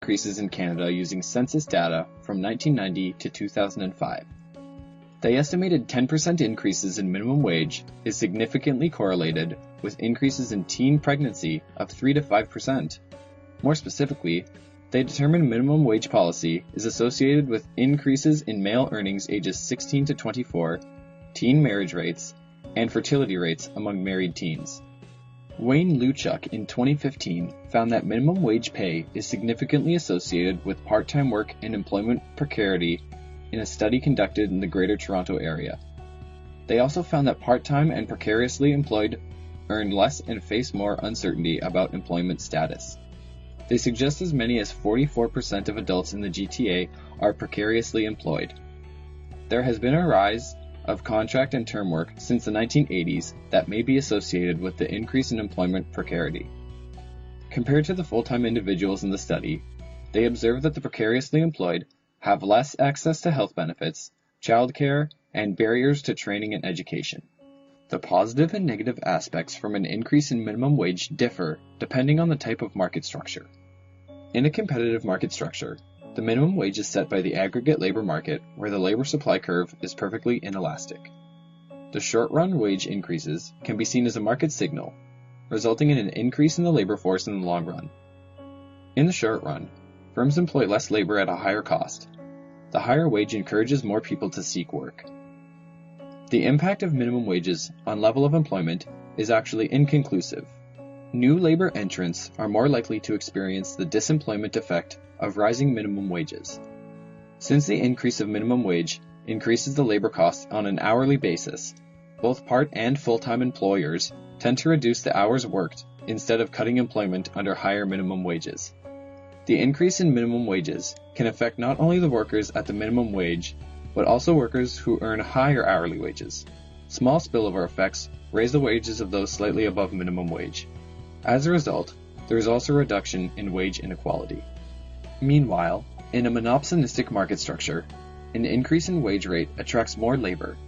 decreases in Canada using census data from 1990 to 2005. They estimated 10% increases in minimum wage is significantly correlated with increases in teen pregnancy of 3 to 5%. More specifically, they determined minimum wage policy is associated with increases in male earnings ages 16 to 24, teen marriage rates, and fertility rates among married teens. Wayne Luchuk in 2015 found that minimum wage pay is significantly associated with part-time work and employment precarity in a study conducted in the Greater Toronto Area. They also found that part-time and precariously employed earn less and face more uncertainty about employment status. They suggest as many as 44% of adults in the GTA are precariously employed. There has been a rise of contract and term work since the 1980s that may be associated with the increase in employment precarity. Compared to the full-time individuals in the study, they observed that the precariously employed have less access to health benefits, childcare, and barriers to training and education. The positive and negative aspects from an increase in minimum wage differ depending on the type of market structure. In a competitive market structure, the minimum wage is set by the aggregate labor market where the labor supply curve is perfectly inelastic. The short-run wage increases can be seen as a market signal, resulting in an increase in the labor force in the long run. In the short run, firms employ less labor at a higher cost. The higher wage encourages more people to seek work. The impact of minimum wages on level of employment is actually inconclusive. New labor entrants are more likely to experience the disemployment effect of rising minimum wages. Since the increase of minimum wage increases the labor cost on an hourly basis, both part and full-time employers tend to reduce the hours worked instead of cutting employment under higher minimum wages. The increase in minimum wages can affect not only the workers at the minimum wage, but also workers who earn higher hourly wages. Small spillover effects raise the wages of those slightly above minimum wage. As a result, there is also a reduction in wage inequality. Meanwhile, in a monopsonistic market structure, an increase in wage rate attracts more labor.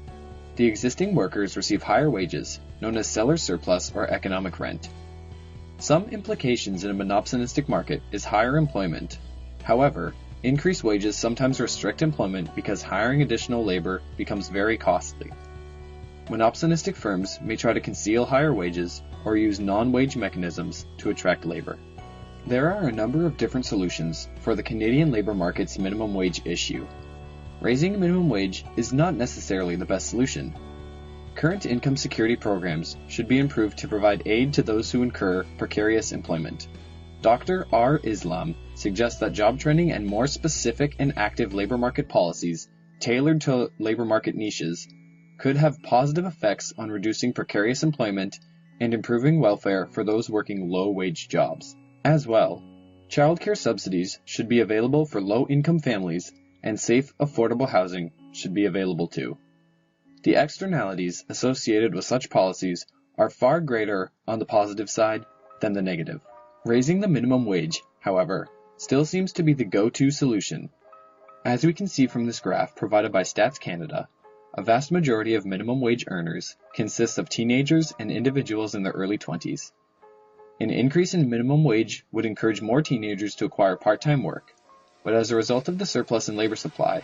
The existing workers receive higher wages, known as seller's surplus or economic rent. Some implications in a monopsonistic market is higher employment. However, increased wages sometimes restrict employment because hiring additional labor becomes very costly. Monopsonistic firms may try to conceal higher wages or use non-wage mechanisms to attract labor. There are a number of different solutions for the Canadian labor market's minimum wage issue. Raising minimum wage is not necessarily the best solution. Current income security programs should be improved to provide aid to those who incur precarious employment. Dr. R. Islam suggests that job training and more specific and active labor market policies tailored to labor market niches could have positive effects on reducing precarious employment and improving welfare for those working low-wage jobs. As well, childcare subsidies should be available for low-income families, and safe, affordable housing should be available too. The externalities associated with such policies are far greater on the positive side than the negative. Raising the minimum wage, however, still seems to be the go-to solution. As we can see from this graph provided by Stats Canada, a vast majority of minimum wage earners consists of teenagers and individuals in their early 20s. An increase in minimum wage would encourage more teenagers to acquire part-time work, but as a result of the surplus in labor supply,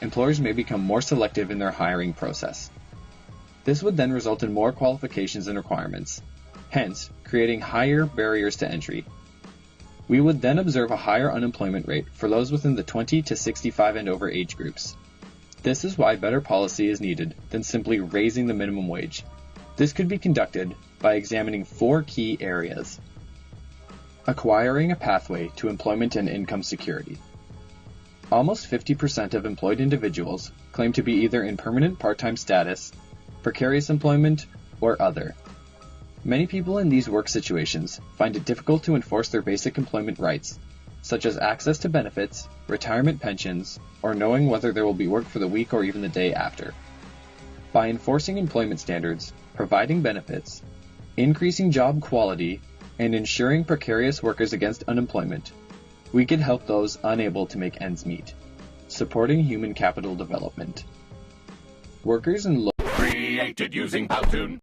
employers may become more selective in their hiring process. This would then result in more qualifications and requirements, hence creating higher barriers to entry. We would then observe a higher unemployment rate for those within the 20 to 65 and over age groups. This is why better policy is needed than simply raising the minimum wage. This could be conducted by examining 4 key areas. Acquiring a pathway to employment and income security. Almost 50% of employed individuals claim to be either in permanent part-time status, precarious employment, or other. Many people in these work situations find it difficult to enforce their basic employment rights, such as access to benefits, retirement pensions, or knowing whether there will be work for the week or even the day after. By enforcing employment standards, providing benefits, increasing job quality, and ensuring precarious workers against unemployment, we could help those unable to make ends meet, supporting human capital development. Workers in Created using Powtoon.